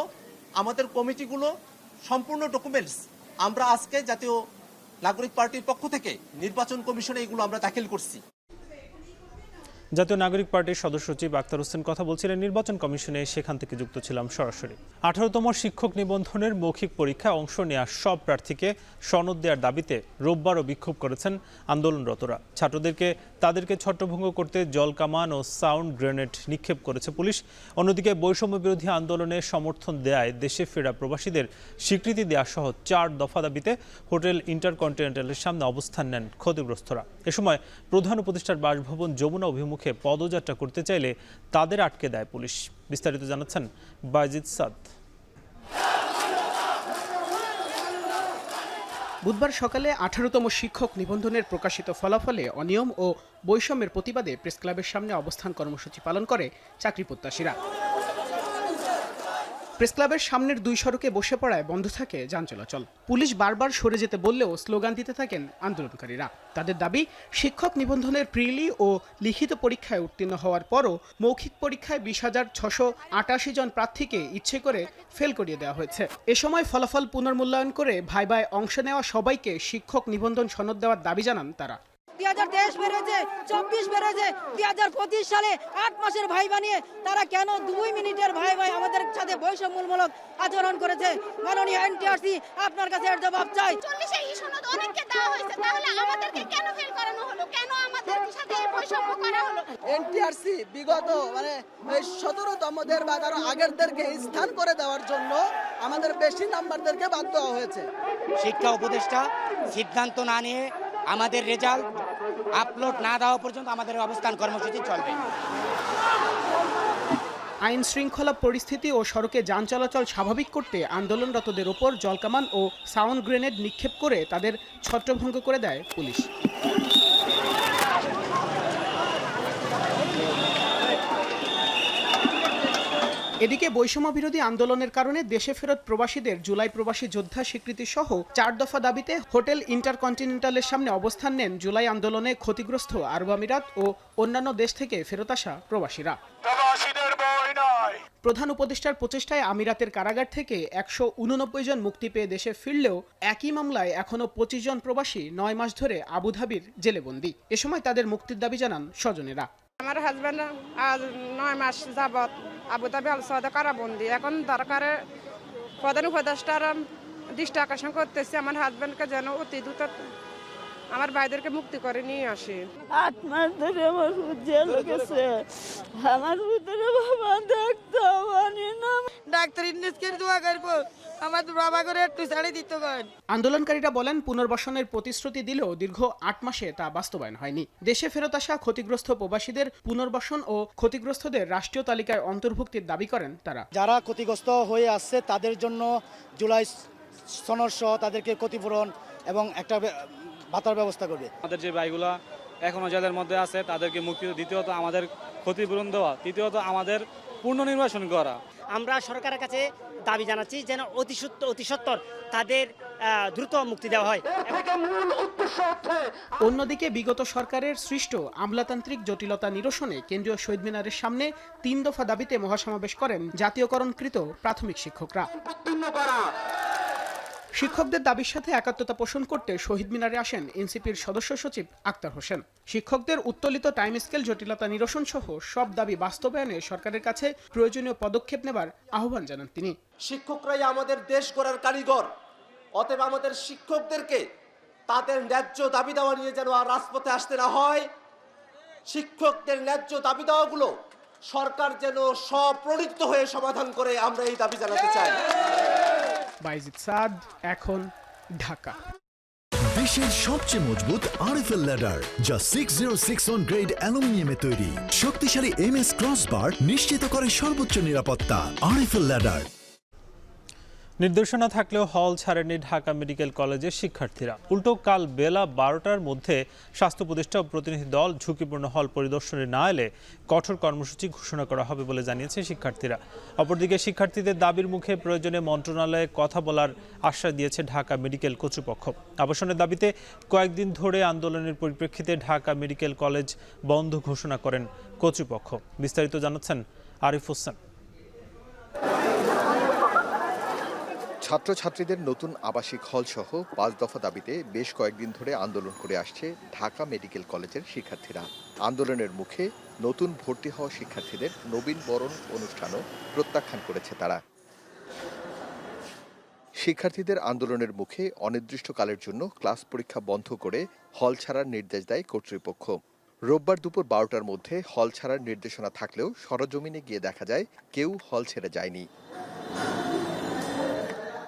আমাদের কমিটিগুলো, সম্পূর্ণ ডকুমেন্টস আমরা আজকে জাতীয় নাগরিক পার্টির পক্ষ থেকে নির্বাচন কমিশনে এগুলো আমরা দাখিল করছি। জাতীয় নাগরিক পার্টির সদস্য সচিব আক্তার হোসেন কথা বলছিলেন নির্বাচন কমিশনে, সেখান থেকে যুক্ত ছিলাম সরাসরি। 18তম শিক্ষক নিবন্ধনের মৌখিক পরীক্ষায় অংশ নেওয়া সব প্রার্থীকে সনদ দেওয়ার দাবিতে রোববারও বিক্ষোভ করেছেন আন্দোলনরতরা। ছাত্রদেরকে তাদেরকে ছত্রভঙ্গ করতে জলকামান ও সাউন্ড গ্রেনেড নিক্ষেপ করেছে পুলিশ। অন্যদিকে বৈষম্য বিরোধী আন্দোলনে সমর্থন দেয়ায় দেশে ফেরা প্রবাসীদের স্বীকৃতি দেওয়া সহ 4 দফা দাবিতে হোটেল ইন্টারকন্টিনেন্টালের সামনে অবস্থান নেন ক্ষতিগ্রস্তরা। এ সময় প্রধান উপদেষ্টার বাসভবন যমুনা অভিমুখে পদযাত্রা করতে চাইলে তাদের আটকে দেয় পুলিশ। বিস্তারিত জানাচ্ছেন বাজিদ সাদ। বুধবার সকালে 18তম শিক্ষক নিবন্ধনের প্রকাশিত ফলাফলে অনিয়ম ও বৈষম্যের প্রতিবাদে প্রেস ক্লাবের সামনে অবস্থান কর্মসূচি পালন করে চাকরি প্রত্যাশীরা। প্রেস ক্লাবের সামনের 2 সড়কে বসে পড়ায় বন্ধ থাকে যান চলাচল। পুলিশ বারবার সরে যেতে বললেও স্লোগান দিতে থাকেন আন্দোলনকারীরা। তাদের দাবি, শিক্ষক নিবন্ধনের প্রিলি ও লিখিত পরীক্ষায় উত্তীর্ণ হওয়ার পরও মৌখিক পরীক্ষায় 20,688 জন প্রার্থীকে ইচ্ছে করে ফেল করিয়ে দেওয়া হয়েছে। এ সময় ফলাফল পুনর্মূল্যায়ন করে ভাইভায় অংশ নেওয়া সবাইকে শিক্ষক নিবন্ধন সনদ দেওয়ার দাবি জানান তারা। 2023 বেড়েছে, 24 বেড়েছে, 2025 সালে 8 মাসের ভাই বানিয়ে তারা কেন 2 মিনিটের ভাই আমাদের সাথে বৈষম্যমূলক আচরণ করেছে? মাননীয় এনটিআরসি আপনার কাছে এর জবাব চাই। 40 এই সনদ অনেককে দেওয়া হয়েছে, তাহলে আমাদেরকে কেন ফেল করানো হলো? কেন আমাদের সাথে এই বৈষম্য করা হলো? এনটিআরসি বিগত 17তমদের বা তার আগেরদেরকে স্থান করে দেওয়ার জন্য আমাদের বেশি নাম্বারদেরকে বাদ দেওয়া হয়েছে। শিক্ষা উপদেষ্টা সিদ্ধান্ত না নিয়ে আমাদের রেজাল্ট আপলোড না দেওয়া পর্যন্ত আমাদের অবস্থান কর্মসূচি চলবে। আইন শৃঙ্খলা পরিস্থিতি ও সড়কে যান চলাচল স্বাভাবিক করতে আন্দোলনরতদের ওপর জলকামান ও সাউন্ড গ্রেনেড নিক্ষেপ করে তাদের ছত্রভঙ্গ করে দেয় পুলিশ। এদিকে বৈষম্য বিরোধী আন্দোলনের কারণে দেশে ফেরত প্রবাসীদের জুলাই প্রবাসী যোদ্ধা স্বীকৃতি সহ 4 দফা দাবিতে হোটেল ইন্টারকন্টিনেন্টালের সামনে অবস্থান নেন জুলাই আন্দোলনে ক্ষতিগ্রস্ত আরব আমিরাত ও অন্যান্য দেশ থেকে ফেরত আসা প্রবাসীরা। প্রধান উপদেষ্টার প্রচেষ্টায় আমিরাতের কারাগার থেকে 189 জন মুক্তি পেয়ে দেশে ফিরলেও একই মামলায় এখনো 25 জন প্রবাসী 9 মাস ধরে আবুধাবির জেলেবন্দি। এ সময় তাদের মুক্তির দাবি জানান স্বজনেরা। আমার হাজব্যান্ড আজ 9 মাস যাবৎ আবুধাবি আল সৌদে কারাবন্দি। এখন দরকারে প্রধান উপদেষ্টার দৃষ্টি আকর্ষণ করতেছি আমার হাজব্যান্ডকে যেন অতি দ্রুত আমার ভাইদেরকে মুক্তি করে নিয়ে আসি। 8 মাস ধরে আমার জেল গেছে, আমার ভিতরে বাবা দেখতে পারি না। ডাক্তার ইন্নেসকে দোয়া করব আমার বাবা করে একটু ছাড়ি দিতে করেন। আন্দোলনকারীরা বলেন, পুনর্বাসনের প্রতিশ্রুতি দিলেও দীর্ঘ 8 মাসে তা বাস্তবায়ন হয়নি। দেশে ফেরত আসা ক্ষতিগ্রস্ত প্রবাসীদের পুনর্বাসন ও ক্ষতিগ্রস্তদের রাষ্ট্রীয় তালিকায় অন্তর্ভুক্তির দাবি করেন তারা। যারা ক্ষতিগ্রস্ত হয়ে আসছে তাদের জন্য জুলাই সনদ সহ তাদেরকে ক্ষতিপূরণ এবং একটা ভাতার ব্যবস্থা করবে। আমাদের যে ভাইগুলা এখনো জেলের মধ্যে আছে তাদেরকে মুক্তি, দ্বিতীয়ত আমাদের ক্ষতিপূরণ দেওয়া, তৃতীয়ত আমাদের পুনর্নির্বাচন করা। আমরা সরকারের কাছে দাবি জানাচ্ছি যেন অতি সত্বর তাদের দ্রুত মুক্তি দেওয়া হয়। অন্যদিকে বিগত সরকারের সৃষ্ট আমলাতান্ত্রিক জটিলতা নিরসনে কেন্দ্রীয় শহীদ মিনারের সামনে 3 দফা দাবিতে মহাসমাবেশ করেন জাতীয়করণকৃত প্রাথমিক শিক্ষকরা। শিক্ষকদের দাবির সাথে একাত্মতা পোষণ করতে শহীদ মিনারে আসেন এনসিপির সদস্য সচিব আক্তার হোসেন। শিক্ষকদের উত্তোলিত টাইম স্কেল জটিলতা নিরসন সহ সব দাবি বাস্তবায়নে সরকারের কাছে প্রয়োজনীয় পদক্ষেপ নেবার আহ্বান জানান তিনি। শিক্ষকরাই আমাদের দেশ গড়ার কারিগর, অতএব আমাদের শিক্ষকদেরকে তাদের ন্যায্য দাবি দাওয়া নিয়ে যেন আর রাজপথে আসতে না হয়। শিক্ষকদের ন্যায্য দাবি দাওয়াগুলো সরকার যেন স্বপ্রণীত হয়ে সমাধান করে, আমরা এই দাবি জানাতে চাই। বাইজিদ সাদ, এখন, ঢাকা। দেশের সবচেয়ে মজবুত আরএফএল ল্যাডার, যা 6061 গ্রেড অ্যালুমিনিয়ামে তৈরি। শক্তিশালী এমএস ক্রসবার নিশ্চিত করে সর্বোচ্চ নিরাপত্তা। RFL ladder. নির্দেশনা থাকলেও হল ছাড়েনি ঢাকা মেডিকেল কলেজের শিক্ষার্থীরা। উল্টো কাল বেলা 12টার মধ্যে স্বাস্থ্য উপদেষ্টা ও প্রতিনিধি দল ঝুঁকিপূর্ণ হল পরিদর্শনে না এলে কঠোর কর্মসূচি ঘোষণা করা হবে বলে জানিয়েছে শিক্ষার্থীরা। অপরদিকে শিক্ষার্থীদের দাবির মুখে প্রয়োজনে মন্ত্রণালয়ে কথা বলার আশ্বাস দিয়েছে ঢাকা মেডিকেল কর্তৃপক্ষ। আবাসনের দাবিতে কয়েকদিন ধরে আন্দোলনের পরিপ্রেক্ষিতে ঢাকা মেডিকেল কলেজ বন্ধ ঘোষণা করেন কর্তৃপক্ষ। বিস্তারিত জানাচ্ছেন আরিফ হোসেন। ছাত্রছাত্রীদের নতুন আবাসিক হল সহ 5 দফা দাবিতে বেশ কয়েকদিন ধরে আন্দোলন করে আসছে ঢাকা মেডিকেল কলেজের শিক্ষার্থীরা। আন্দোলনের মুখে নতুন ভর্তি হওয়া শিক্ষার্থীদের নবীন বরণ অনুষ্ঠানও প্রত্যাখ্যান করেছে তারা। শিক্ষার্থীদের আন্দোলনের মুখে অনির্দিষ্টকালের জন্য ক্লাস পরীক্ষা বন্ধ করে হল ছাড়ার নির্দেশ দেয় কর্তৃপক্ষ। রোববার দুপুর 12টার মধ্যে হল ছাড়ার নির্দেশনা থাকলেও সরজমিনে গিয়ে দেখা যায় কেউ হল ছেড়ে যায়নি।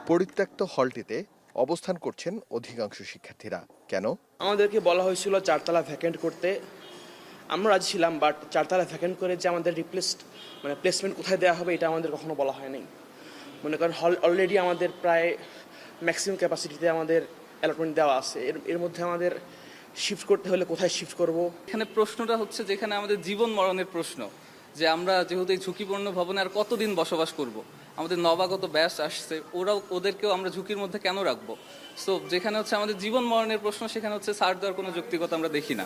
পরিত্যক্ত হলটিতে অবস্থান করছেন অধিকাংশ শিক্ষার্থীরা। কেন? আমাদেরকে বলা হয়েছিল 4তলা ভ্যাকেন্ট করতে, আমরা রাজি ছিলাম, বাট 4তলা ভ্যাকেন্ট করে যে আমাদের প্লেসমেন্ট কোথায় দেওয়া হবে এটা আমাদের কখনো বলা হয়নি। মনে করেন হল অলরেডি আমাদের প্রায় ম্যাক্সিমাম ক্যাপাসিটিতে আমাদের অ্যালটমেন্ট দেওয়া আছে, এর মধ্যে আমাদের শিফট করতে হলে কোথায় শিফট করব? এখানে প্রশ্নটা হচ্ছে যেখানে আমাদের জীবন মরণের প্রশ্ন, যে আমরা যেহেতু এই ঝুঁকিপূর্ণ ভবনে আর কতদিন বসবাস করব। আমাদের নবাগত ব্যাচ আসছে, ওদেরকেও আমরা ঝুঁকির মধ্যে কেন রাখবো? সো যেখানে হচ্ছে আমাদের জীবন মরণের প্রশ্ন, সেখানে হচ্ছে ছাড় দেওয়ার কোনো যৌক্তিকতা আমরা দেখি না।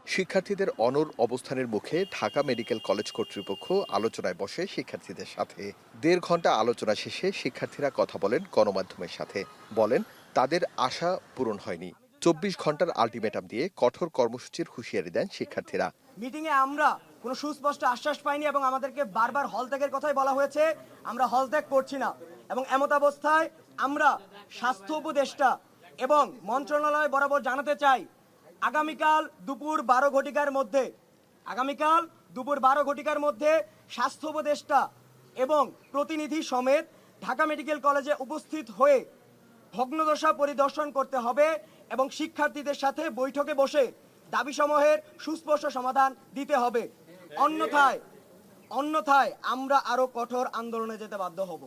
শিক্ষার্থীদের অনড় অবস্থানের মুখে ঢাকা মেডিকেল কলেজ কর্তৃপক্ষ আলোচনায় বসে শিক্ষার্থীদের সাথে। 1.5 ঘন্টা আলোচনা শেষে শিক্ষার্থীরা কথা বলেন গণমাধ্যমের সাথে। বলেন তাদের আশা পূরণ হয়নি। 24 ঘন্টার আলটিমেটাম দিয়ে কঠোর কর্মসূচির হুঁশিয়ারি দেন শিক্ষার্থীরা। মিটিংয়ে আমরা কোনো সুস্পষ্ট আশ্বাস পাইনি এবং আমাদেরকে বারবার হল ত্যাগের কথাই বলা হয়েছে। আমরা হল ত্যাগ করছি না এবং এমত অবস্থায় আমরা স্বাস্থ্য উপদেষ্টা এবং মন্ত্রণালয় বরাবর জানাতে চাই, আগামীকাল দুপুর 12 ঘটিকার মধ্যে স্বাস্থ্য উপদেষ্টা এবং প্রতিনিধি সমেত ঢাকা মেডিকেল কলেজে উপস্থিত হয়ে ভগ্নদশা পরিদর্শন করতে হবে এবং শিক্ষার্থীদের সাথে বৈঠকে বসে দাবিসমূহের সুস্পষ্ট সমাধান দিতে হবে। অন্যথায় আমরা আরো কঠোর আন্দোলনে যেতে বাধ্য হব।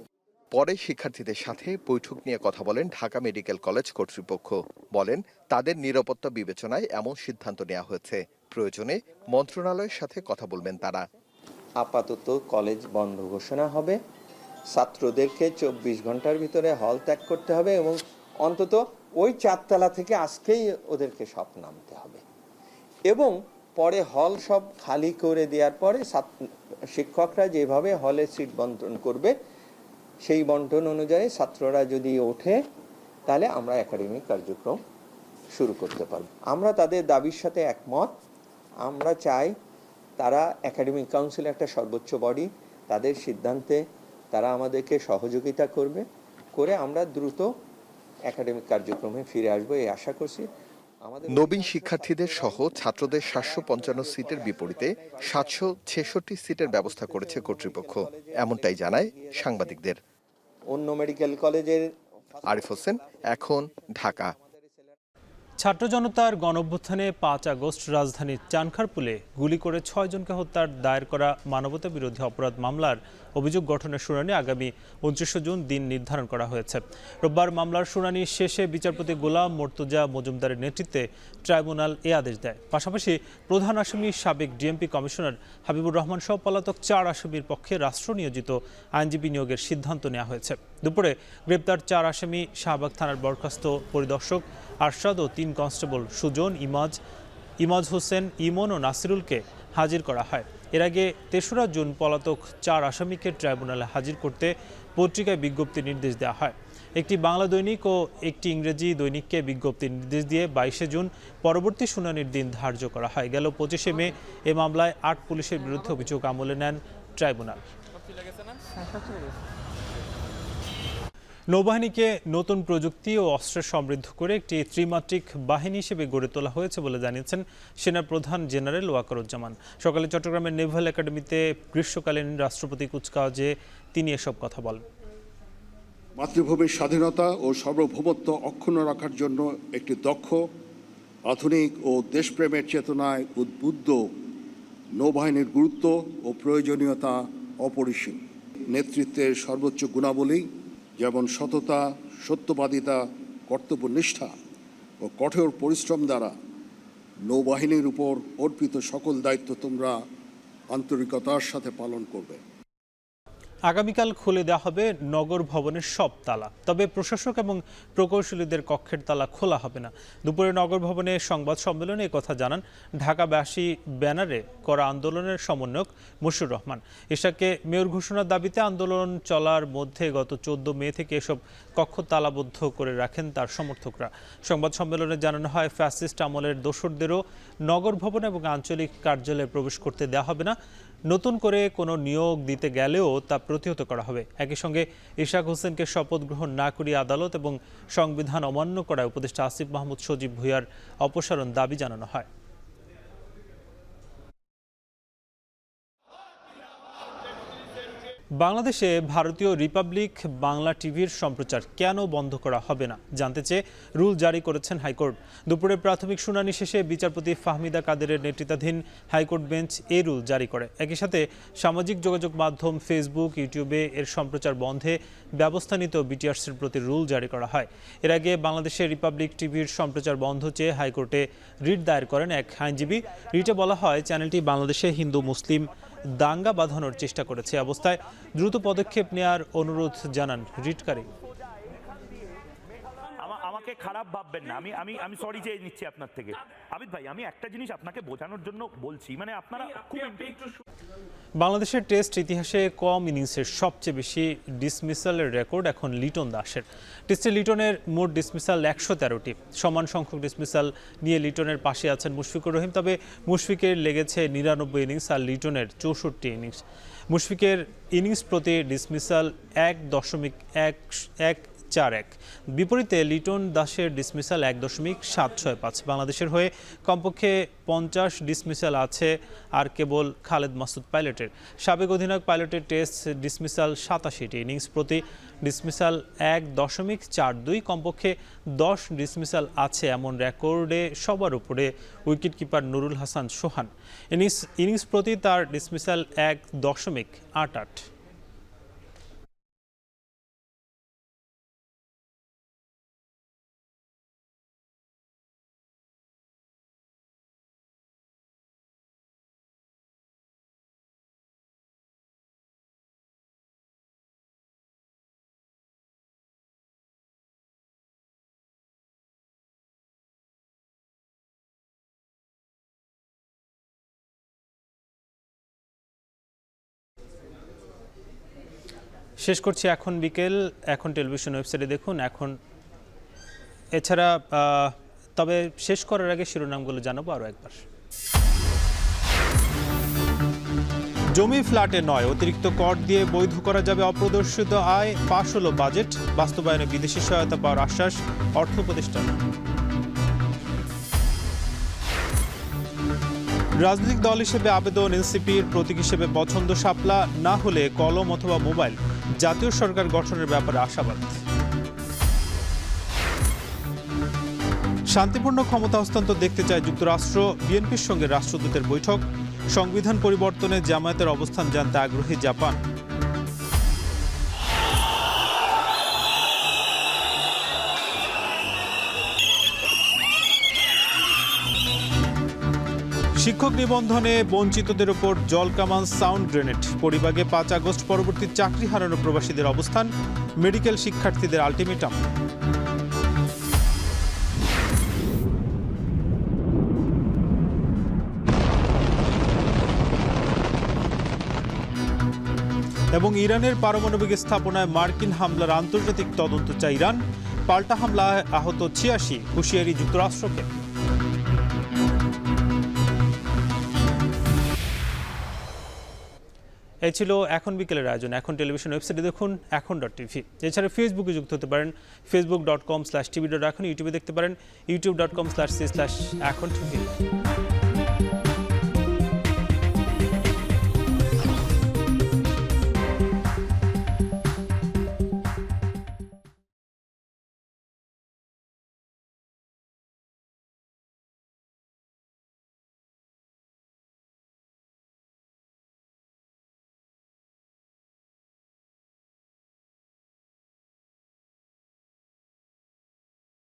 পরে শিক্ষার্থীদের সাথে বৈঠক নিয়ে কথা বলেন ঢাকা মেডিকেল কলেজ কর্তৃপক্ষ। বলেন তাদের নিরাপত্তা বিবেচনায় এমন সিদ্ধান্ত নেওয়া হয়েছে, প্রয়োজনে মন্ত্রণালয়ের সাথে কথা বলবেন তারা। আপাতত কলেজ বন্ধ ঘোষণা হবে, ছাত্রদেরকে 24 ঘন্টার ভিতরে হল ত্যাগ করতে হবে এবং অন্তত ওই 4তলা থেকে আজকেই ওদেরকে সব নামতে হবে এবং পরে হল সব খালি করে দেওয়ার পরে শিক্ষকরা যেভাবে হলে সিট বন্টন করবে সেই বন্টন অনুযায়ী ছাত্ররা যদি ওঠে তাহলে আমরা একাডেমিক কার্যক্রম শুরু করতে পারব। আমরা তাদের দাবির সাথে একমত। আমরা চাই তারা একাডেমিক কাউন্সিল একটা সর্বোচ্চ বডি, তাদের সিদ্ধান্তে তারা আমাদেরকে সহযোগিতা করে আমরা দ্রুত একাডেমিক কার্যক্রমে ফিরে আসবো এই আশা করছি। নবীন শিক্ষার্থীদের সহ ছাত্রদের 755 সিটের বিপরীতে 766 সিটের ব্যবস্থা করেছে কর্তৃপক্ষ, এমনটাই জানায় সাংবাদিকদের। অন্য মেডিকেল কলেজের আরিফ হোসেন, এখন, ঢাকা। ছাত্র জনতার গণঅভ্যুত্থানে 5 আগস্ট রাজধানীর চানখারপুলে গুলি করে 6 জনকে হত্যার দায়ের করা মানবতা বিরোধী অপরাধ মামলার অভিযোগ গঠনের শুনানি আগামী 29 জুন দিন নির্ধারণ করা হয়েছে। রোববার মামলার শুনানি শেষে বিচারপতি গোলাম মর্তুজা মজুমদারের নেতৃত্বে ট্রাইব্যুনাল এ আদেশ দেয়। পাশাপাশি প্রধান আসামি সাবেক ডিএমপি কমিশনার হাবিবুর রহমান সহ পলাতক 4 আসামির পক্ষে রাষ্ট্র নিয়োজিত আইনজীবী নিয়োগের সিদ্ধান্ত নেওয়া হয়েছে। দুপুরে গ্রেপ্তার 4 আসামি শাহবাগ থানার বরখাস্ত পরিদর্শক আরশাদ ও 3 কনস্টেবল সুজন, ইমাজ হোসেন, ইমন ও নাসিরুলকে হাজির করা হয়। এর আগে 3রা জুন পলাতক 4 আসামিকে ট্রাইব্যুনালে হাজির করতে পত্রিকায় বিজ্ঞপ্তি নির্দেশ দেওয়া হয়। একটি বাংলা দৈনিক ও একটি ইংরেজি দৈনিককে বিজ্ঞপ্তি নির্দেশ দিয়ে 22 জুন পরবর্তী শুনানির দিন ধার্য করা হয়। গেল 25 মে এ মামলায় 8 পুলিশের বিরুদ্ধে অভিযোগ আমলে নেন ট্রাইব্যুনাল। নৌবাহিনীকে নতুন প্রযুক্তি ও অস্ত্রে সমৃদ্ধ করে একটি ত্রিমাত্রিক বাহিনী হিসেবে গড়ে তোলা হয়েছে বলে জানিয়েছেন সেনা প্রধান জেনারেল ওয়াকারুজ্জামান। সকালে চট্টগ্রামের নেভাল একাডেমিতে গ্রীষ্মকালীন রাষ্ট্রপতি কুচকাওয়াজে তিনি এসব কথা বলেন। মাতৃভূমির স্বাধীনতা ও সার্বভৌমত্ব অক্ষুণ্ণ রাখার জন্য একটি দক্ষ, আধুনিক ও দেশপ্রেমের চেতনায় উদ্বুদ্ধ নৌবাহিনীর গুরুত্ব ও প্রয়োজনীয়তা অপরিসীম। নেতৃত্বের সর্বোচ্চ গুণাবলী যেমন সততা, সত্যবাদিতা, কর্তব্যনিষ্ঠা ও কঠোর পরিশ্রম দ্বারা নৌবাহিনীর উপর অর্পিত সকল দায়িত্ব তোমরা আন্তরিকতার সাথে পালন করবে। আগামীকাল খুলে দেওয়া হবে নগর ভবনের সব তালা, তবে প্রশাসক এবং প্রকৌশলীদের কক্ষের তালা খোলা হবে না। দুপুরে নগর ভবনে সংবাদ সম্মেলনে একথা জানান ঢাকাবাসী ব্যানারে করা আন্দোলনের সমন্বয়ক মশিউর রহমান। এশাকে মেয়র ঘোষণার দাবিতে আন্দোলন চলার মধ্যে গত 14 মে থেকে এসব কক্ষ তালাবদ্ধ করে রাখেন তার সমর্থকরা। সংবাদ সম্মেলনে জানানো হয়, ফ্যাসিস্ট আমলের দোসরদেরও নগর ভবন এবং আঞ্চলিক কার্যালয়ে প্রবেশ করতে দেওয়া হবে না। নতুন করে কোনো নিয়োগ দিতে গেলেও তা প্রতিহত করা হবে। একই সঙ্গে ইশাক হোসেনকে শপথ গ্রহণ না করিয়ে আদালত এবং সংবিধান অমান্য করায় উপদেষ্টা আসিফ মাহমুদ সজীব ভুঁইয়ার অপসারণ দাবি জানানো হয়। বাংলাদেশে ভারতীয় রিপাবলিক বাংলা টিভির সম্প্রচার কেন বন্ধ করা হবে না জানতে চেয়ে রুল জারি করেছেন হাইকোর্ট। দুপুরে প্রাথমিক শুনানি শেষে বিচারপতি ফাহমিদা কাদেরের নেতৃত্বাধীন হাইকোর্ট বেঞ্চ এই রুল জারি করে। একই সাথে সামাজিক যোগাযোগ মাধ্যম ফেসবুক, ইউটিউবে এর সম্প্রচার বন্ধে ব্যবস্থা নিতেও বিটিআরসির প্রতি রুল জারি করা হয়। এর আগে বাংলাদেশের রিপাবলিক টিভির সম্প্রচার বন্ধ চেয়ে হাইকোর্টে রিট দায়ের করেন এক আইনজীবী। রিটে বলা হয়, চ্যানেলটি বাংলাদেশে হিন্দু মুসলিম দাঙ্গা বাঁধানোর চেষ্টা করেছে। অবস্থায় দ্রুত পদক্ষেপ নেওয়ার অনুরোধ জানান রিটকারী। আমাকে খারাপ ভাববেন না, আমি সরি চেয়ে নিচ্ছি আপনার থেকে। আবিদ ভাই, আমি একটা জিনিস আপনাকে বোঝানোর জন্য বলছি, মানে আপনারা খুব বাংলাদেশের টেস্ট ইতিহাসে কম ইনিংসের সবচেয়ে বেশি ডিসমিসালের রেকর্ড এখন লিটন দাসের। টেস্টে লিটনের মোট ডিসমিসাল 113টি। সমান সংখ্যক ডিসমিসাল নিয়ে লিটনের পাশে আছেন মুশফিকুর রহিম, তবে মুশফিকের লেগেছে 99 ইনিংস আর লিটনের 64 ইনিংস। মুশফিকের ইনিংস প্রতি ডিসমিসাল 1.141। বিপরীতে লিটন দাসের ডিসমিসাল 1.765। বাংলাদেশের হয়ে কমপক্ষে 50 ডিসমিসাল আছে আর কেবল খালেদ মাসুদ পাইলটের। সাবেক অধিনায়ক পাইলটের টেস্ট ডিসমিসাল 87টি। ইনিংস প্রতি ডিসমিসাল 1.42। কমপক্ষে 10 ডিসমিসাল আছে এমন রেকর্ডে সবার উপরে উইকেট কিপার নুরুল হাসান সোহান। ইনিংস প্রতি তার ডিসমিসাল 1.88। শেষ করছি এখন বিকেল। এখন টেলিভিশন ওয়েবসাইটে দেখুন এখন। এছাড়া তবে শেষ করার আগে শিরোনামগুলো জানাবো আরও একবার। জমি ফ্ল্যাটে নয়, অতিরিক্ত কর দিয়ে বৈধ করা যাবে অপ্রদর্শিত আয়। পাশ হলো বাজেট, বাস্তবায়নে বিদেশি সহায়তা পাওয়ার আশ্বাস অর্থ উপদেষ্টার। রাজনৈতিক দল হিসেবে আবেদন এনসিপির, প্রতীক হিসেবে পছন্দ শাপলা, না হলে কলম অথবা মোবাইল। জাতীয় সরকার গঠনের ব্যাপারে আশাবাদ। শান্তিপূর্ণ ক্ষমতা হস্তান্তর দেখতে চায় যুক্তরাষ্ট্র, বিএনপির সঙ্গে রাষ্ট্রদূতের বৈঠক। সংবিধান পরিবর্তনে জামায়াতের অবস্থান জানতে আগ্রহী জাপান। শিক্ষক নিবন্ধনে বঞ্চিতদের ওপর জলকামান, সাউন্ড গ্রেনেড। পরিবাগে 5 আগস্ট পরবর্তী চাকরি হারানো প্রবাসীদের অবস্থান। মেডিকেল শিক্ষার্থীদের আলটিমেটাম। এবং ইরানের পারমাণবিক স্থাপনায় মার্কিন হামলার আন্তর্জাতিক তদন্ত চায় ইরান। পাল্টা হামলায় আহত 86, হুঁশিয়ারি যুক্তরাষ্ট্রকে। এই ছিল এখন বিকেলের আয়োজন। এখন টেলিভিশন ওয়েবসাইটে দেখুন এখন.টিভি। এছাড়া ফেসবুকে যুক্ত হতে পারেন facebook.com/tv.এখন, ইউটিউবে দেখতে পারেন youtube.com/c/এখন.tv।